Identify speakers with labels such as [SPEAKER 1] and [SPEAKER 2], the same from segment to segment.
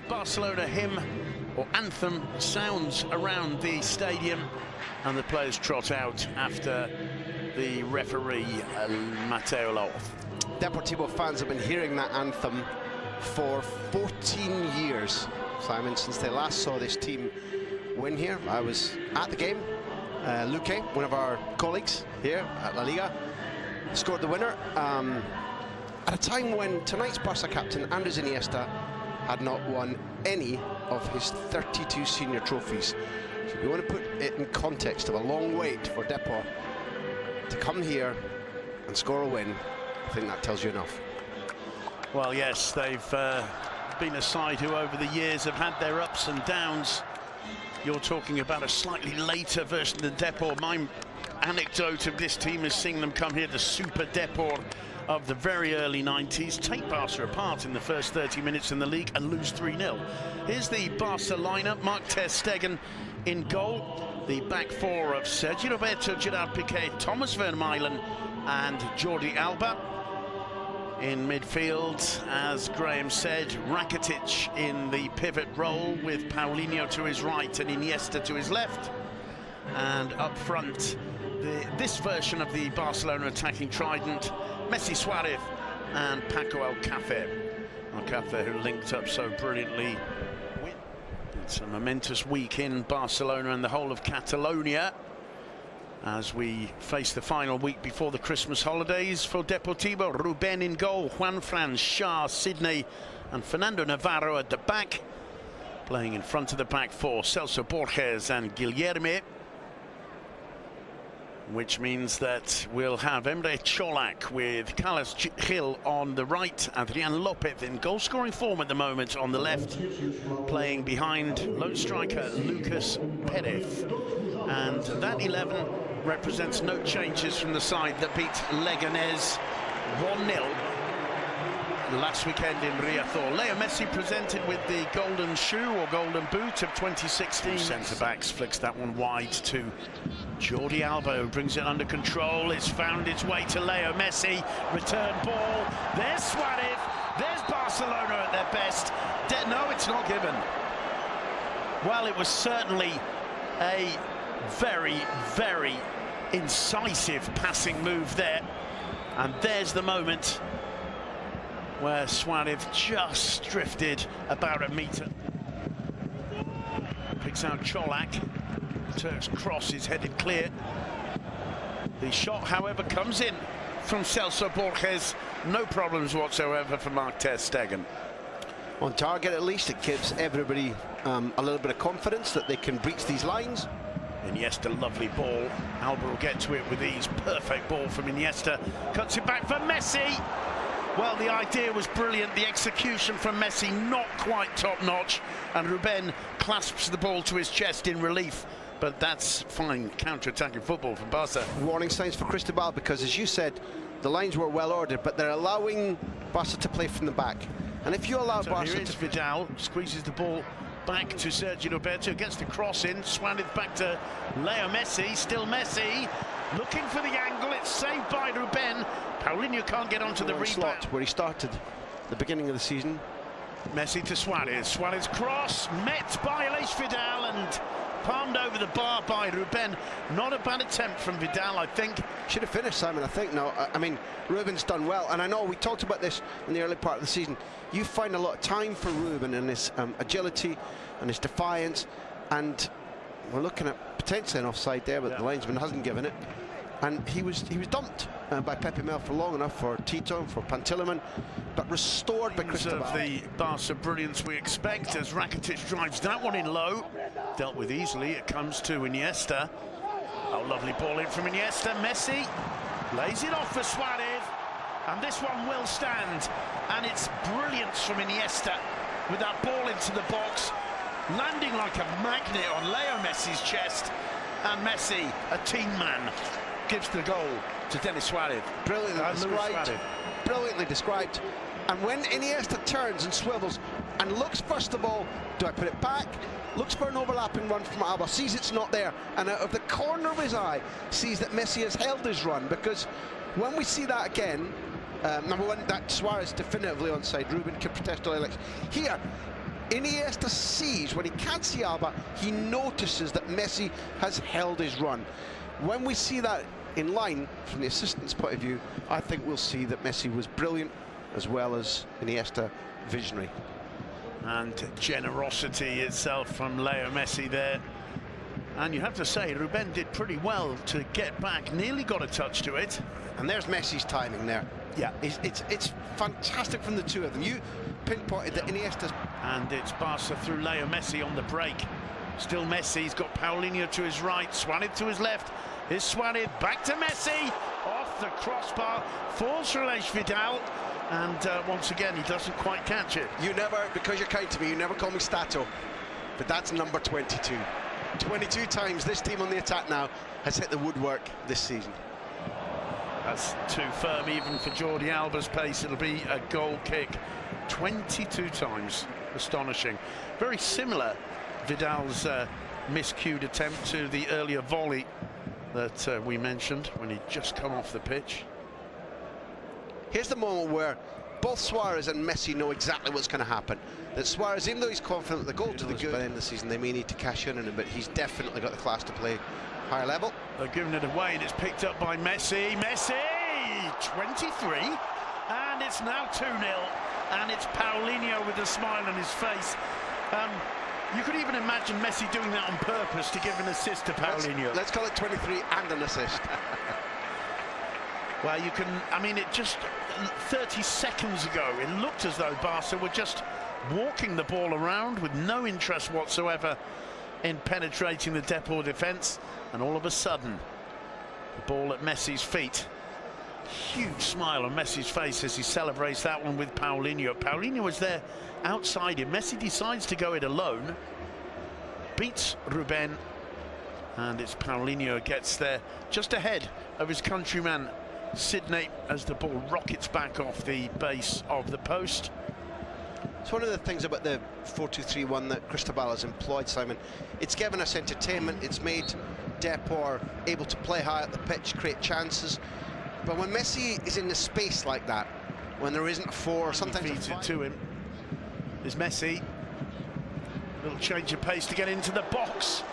[SPEAKER 1] Barcelona hymn or anthem sounds around the stadium, and the players trot out after the referee, Mateo Laoz.
[SPEAKER 2] Deportivo fans have been hearing that anthem for 14 years, Simon, since they last saw this team win here. I was at the game. Luque, one of our colleagues here at La Liga, scored the winner at a time when tonight's Barca captain, Andres Iniesta, had not won any of his 32 senior trophies. So if you want to put it in context of a long wait for Depor to come here and score a win, I think that tells you enough.
[SPEAKER 1] Well, yes, they've been a side who over the years have had their ups and downs. You're talking about a slightly later version of Depor. My anecdote of this team is seeing them come here, the Super Depor of the very early 90s, take Barca apart in the first 30 minutes in the league and lose 3-0. Here's the Barca lineup: Marc ter Stegen in goal, the back four of Sergi Roberto, Gerard Piqué, Thomas Vermaelen and Jordi Alba. In midfield, as Graham said, Rakitic in the pivot role with Paulinho to his right and Iniesta to his left. And up front, this version of the Barcelona attacking trident, Messi, Suarez and Paco Alcácer. Alcácer, who linked up so brilliantly. It's a momentous week in Barcelona and the whole of Catalonia as we face the final week before the Christmas holidays. For Deportivo, Ruben in goal, Juanfran, Shah, Sidney and Fernando Navarro at the back. Playing in front of the back four, Celso Borges and Guilherme. Which means that we'll have Emre Cholak with Carlos Gil on the right, Adrian Lopez in goal-scoring form at the moment on the left, playing behind lone striker Lucas Perez. And that 11 represents no changes from the side that beat Leganés 1-0 last weekend in Riazor. Leo Messi presented with the golden shoe or golden boot of 2016. Centre-backs flicks that one wide to Jordi Alba, who brings it under control. It's found its way to Leo Messi. Return ball. There's Suarez. There's Barcelona at their best. No, it's not given. Well, it was certainly a very, very incisive passing move there. And there's the moment where Suarez just drifted about a metre. Picks out Cholak. Turk's cross is headed clear. The shot, however, comes in from Celso Borges. No problems whatsoever for Marc ter Stegen.
[SPEAKER 2] On target, at least, it gives everybody a little bit of confidence that they can breach these lines.
[SPEAKER 1] Iniesta, lovely ball. Alba will get to it with ease. Perfect ball from Iniesta. Cuts it back for Messi. Well, the idea was brilliant. The execution from Messi not quite top-notch. And Ruben clasps the ball to his chest in relief. But that's fine counter-attacking football from Barca.
[SPEAKER 2] Warning signs for Cristobal, because as you said, the lines were well ordered, but they're allowing Barca to play from the back. And if you allow Barca
[SPEAKER 1] here is Vidal, squeezes the ball back to Sergi Roberto, gets the cross in, Suarez back to Leo Messi, still Messi, looking for the angle, it's saved by Ruben. Paulinho can't get onto the rebound.
[SPEAKER 2] Where he started the beginning of the season.
[SPEAKER 1] Messi to Suarez, Suarez cross, met by Aleix Vidal and palmed over the bar by Ruben. Not a bad attempt from Vidal, I think.
[SPEAKER 2] Should have finished, Simon, I think. No, I mean, Ruben's done well, and I know we talked about this in the early part of the season. You find a lot of time for Ruben and his agility and his defiance, and we're looking at potentially an offside there, but the linesman hasn't given it. And he was dumped by Pepe Mel for long enough for Tito, for Pantilimon, but restored by Cristobal.
[SPEAKER 1] Of the Barca brilliance we expect as Rakitic drives that one in low. Dealt with easily, it comes to Iniesta. Oh, lovely ball in from Iniesta. Messi lays it off for Suarez, and this one will stand. And it's brilliance from Iniesta with that ball into the box, landing like a magnet on Leo Messi's chest. And Messi, a team man, gives the goal to Denis Suarez.
[SPEAKER 2] Brilliantly described. And when Iniesta turns and swivels and looks, first of all, do I put it back? Looks for an overlapping run from Alba, sees it's not there, and out of the corner of his eye sees that Messi has held his run, because when we see that again, number one, that Suarez definitively onside. Ruben can protest all he likes. Here, Iniesta sees, when he can't see Alba, he notices that Messi has held his run. When we see that in line, from the assistant's point of view, I think we'll see that Messi was brilliant, as well as Iniesta visionary.
[SPEAKER 1] And generosity itself from Leo Messi there. And you have to say, Ruben did pretty well to get back, nearly got a touch to it.
[SPEAKER 2] And there's Messi's timing there.
[SPEAKER 1] Yeah,
[SPEAKER 2] it's fantastic from the two of them. You pinpointed that Iniesta's...
[SPEAKER 1] And it's Barca through Leo Messi on the break. Still Messi, he's got Paulinho to his right, Suarez to his left. Here's Suarez, back to Messi, off the crossbar, falls for Aleix Vidal, and once again, he doesn't quite catch it.
[SPEAKER 2] You never, because you're kind to me, you never call me Stato, but that's number 22. 22 times this team on the attack now has hit the woodwork this season.
[SPEAKER 1] That's too firm even for Jordi Alba's pace. It'll be a goal kick 22 times. Astonishing. Very similar, Vidal's miscued attempt to the earlier volley that we mentioned when he'd just come off the pitch.
[SPEAKER 2] Here's the moment where both Suarez and Messi know exactly what's going to happen. That Suarez, even though he's confident that the goal to the good by the end of the season, they may need to cash in on him, but he's definitely got the class to play higher level.
[SPEAKER 1] They're giving it away, and it's picked up by Messi. Messi, 23, and it's now 2-0, and it's Paulinho with a smile on his face. You could even imagine Messi doing that on purpose to give an assist to Paulinho.
[SPEAKER 2] Let's call it 23 and an assist.
[SPEAKER 1] Well, you can, I mean, it just 30 seconds ago, it looked as though Barca were just walking the ball around with no interest whatsoever in penetrating the Depor defence, and all of a sudden, the ball at Messi's feet. Huge smile on Messi's face as he celebrates that one with Paulinho. Paulinho was there outside him. Messi decides to go it alone, beats Ruben, and it's Paulinho who gets there just ahead of his countryman Sidney as the ball rockets back off the base of the post.
[SPEAKER 2] It's one of the things about the 4-2-3-1 that Cristobal has employed, Simon. It's given us entertainment, it's made Depor able to play high up the pitch, create chances. But when Messi is in the space like that, when there isn't a four, sometimes
[SPEAKER 1] he feeds it to him. There's Messi. Little change of pace to get into the box.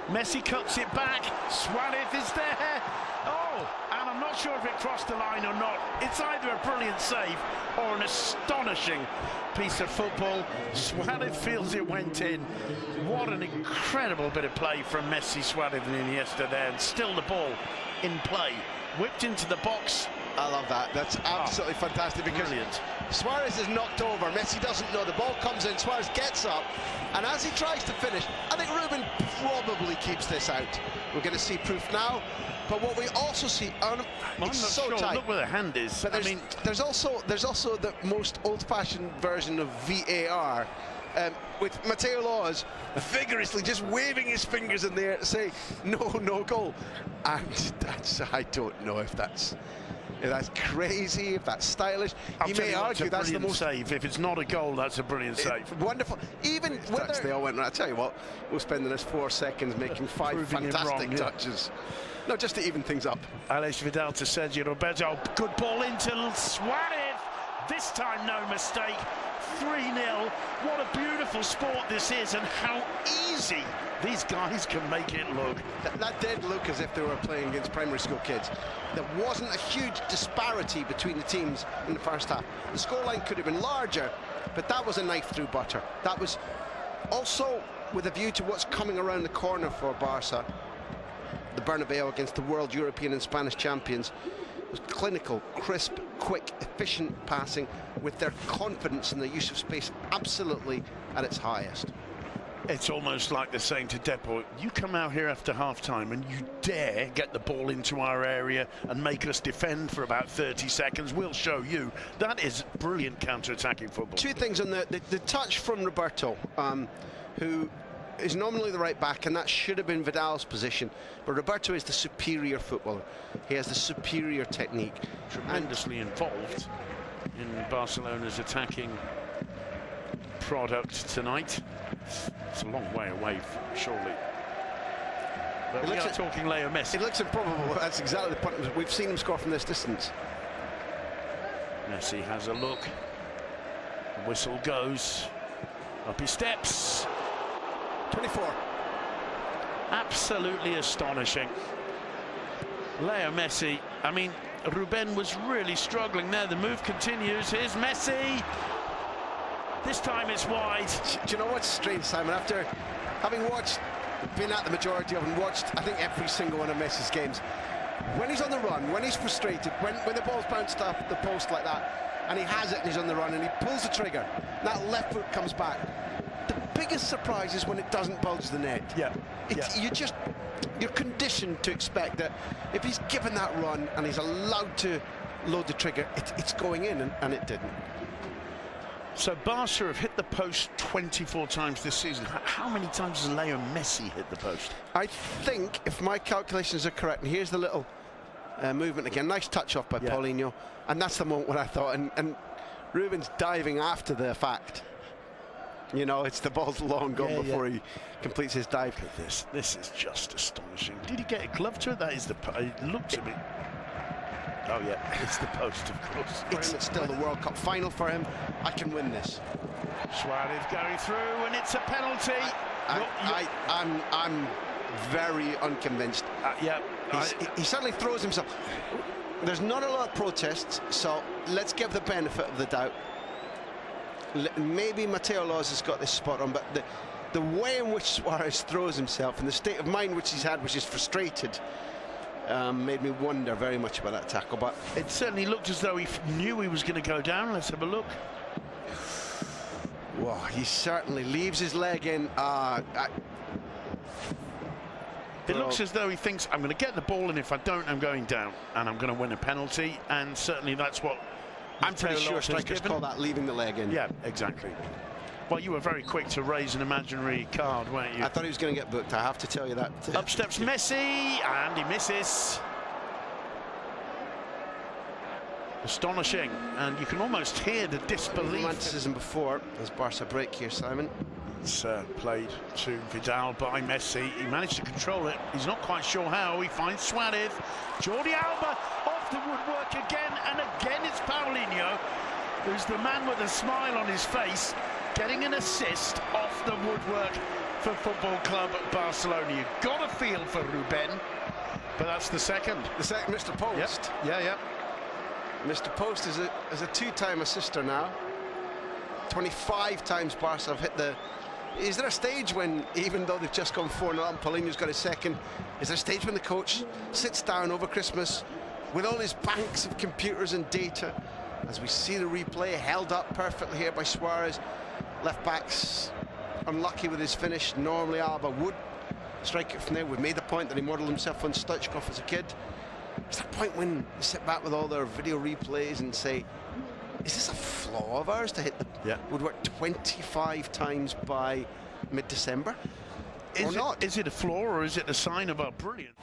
[SPEAKER 1] Messi cuts it back. Suarez is there. Oh, and I'm not sure if it crossed the line or not. It's either a brilliant save or an astonishing piece of football. Suarez feels it went in. What an incredible bit of play from Messi, Suarez and Iniesta there. And still the ball in play. Whipped into the box.
[SPEAKER 2] I love that. That's absolutely fantastic because
[SPEAKER 1] brilliant.
[SPEAKER 2] Suarez is knocked over. Messi doesn't know. The ball comes in. Suarez gets up. And as he tries to finish, I think Ruben probably keeps this out. We're going to see proof now. But what we also see, it's so
[SPEAKER 1] sure.
[SPEAKER 2] tight.
[SPEAKER 1] Look where the hand is.
[SPEAKER 2] But there's also the most old-fashioned version of VAR. With Mateo Laws vigorously just waving his fingers in the air to say no goal, and I don't know if that's crazy, if that's stylish. You may argue that's the most
[SPEAKER 1] save. If it's not a goal, that's a brilliant save.
[SPEAKER 2] Wonderful. Even whether they all went. I tell you what, we'll spend the next 4 seconds making 5 fantastic touches. No, just to even things up.
[SPEAKER 1] Aleix Vidal to Sergio Roberto. Good ball into Suarez. This time, no mistake. 3-0. What a beautiful sport this is, and how easy these guys can make it look.
[SPEAKER 2] That did look as if they were playing against primary school kids. There wasn't a huge disparity between the teams in the first half. The scoreline could have been larger, but that was a knife through butter. That was also with a view to what's coming around the corner for Barca. The Bernabeu against the world, European and Spanish champions. Was clinical, crisp, quick, efficient passing with their confidence in the use of space absolutely at its highest.
[SPEAKER 1] It's almost like they're saying to Depor, you come out here after half-time and you dare get the ball into our area and make us defend for about 30 seconds, we'll show you. That is brilliant counter-attacking football. 2
[SPEAKER 2] things on the touch from Roberto, who is nominally the right back, and that should have been Vidal's position, but Roberto is the superior footballer. He has the superior technique.
[SPEAKER 1] Tremendously involved in Barcelona's attacking product tonight. It's a long way away, surely. But we are talking Leo Messi.
[SPEAKER 2] It looks improbable. That's exactly the point. We've seen him score from this distance.
[SPEAKER 1] Messi has a look. The whistle goes. Up he steps.
[SPEAKER 2] 24.
[SPEAKER 1] Absolutely astonishing. Leo Messi, I mean, Ruben was really struggling there. The move continues. Here's Messi. This time it's wide.
[SPEAKER 2] Do you know what's strange, Simon? After having been at the majority of and watched, I think, every single one of Messi's games, when he's on the run, when he's frustrated, when the ball's bounced off the post like that, and he has it and he's on the run and he pulls the trigger, that left foot comes back. The biggest surprise is when it doesn't bulge the net.
[SPEAKER 1] Yeah.
[SPEAKER 2] You're conditioned to expect that if he's given that run and he's allowed to load the trigger, it's going in, and it didn't.
[SPEAKER 1] So Barca have hit the post 24 times this season. How many times has Leo Messi hit the post?
[SPEAKER 2] I think, if my calculations are correct, and here's the little movement again, nice touch off by Paulinho, and that's the moment when I thought, and Ruben's diving after the fact. You know, it's the ball's long gone before he completes his dive.
[SPEAKER 1] Look at this. This is just astonishing. Did he get a glove to it? That is the... It looks a bit... Oh, yeah, it's the post, of course.
[SPEAKER 2] It's still the World Cup final for him. I can win this.
[SPEAKER 1] Suarez going through, and it's a penalty.
[SPEAKER 2] I'm very unconvinced. He suddenly throws himself. There's not a lot of protests, so let's give the benefit of the doubt. Maybe Mateo Laws has got this spot on, but the way in which Suarez throws himself and the state of mind which he's had, which is frustrated, made me wonder very much about that tackle. But
[SPEAKER 1] it certainly looked as though he knew he was going to go down. Let's have a look.
[SPEAKER 2] Whoa, he certainly leaves his leg in.
[SPEAKER 1] It looks as though he thinks, I'm going to get the ball, and if I don't, I'm going down, and I'm going to win a penalty. And certainly that's what
[SPEAKER 2] I'm pretty sure strikers call that leaving the leg in.
[SPEAKER 1] Yeah, exactly. Well, you were very quick to raise an imaginary card, weren't you?
[SPEAKER 2] I thought he was going to get booked, I have to tell you that.
[SPEAKER 1] Up steps Messi, and he misses. Astonishing, and you can almost hear the disbelief.
[SPEAKER 2] Romanticism before, as Barca break here, Simon.
[SPEAKER 1] It's played to Vidal by Messi. He managed to control it. He's not quite sure how. He finds Suarez. Jordi Alba off the woodwork again, and again it's Paulinho, who's the man with a smile on his face, getting an assist off the woodwork for Football Club Barcelona. You've got a feel for Ruben, but that's the second.
[SPEAKER 2] The second, Mr. Post.
[SPEAKER 1] Yep. Yeah.
[SPEAKER 2] Mr. Post is a two-time assister now. 25 times Barca have hit the... Is there a stage when, even though they've just gone 4-0 and Paulinho's got a second, is there a stage when the coach sits down over Christmas with all his banks of computers and data, as we see the replay held up perfectly here by Suarez? Left back's unlucky with his finish. Normally Alba would strike it from there. We've made the point that he modelled himself on Stoichkov as a kid. Is there a point when you sit back with all their video replays and say, is this a flaw of ours to hit the woodwork 25 times by mid-December? Or not?
[SPEAKER 1] Is it a flaw, or is it a sign of our brilliance?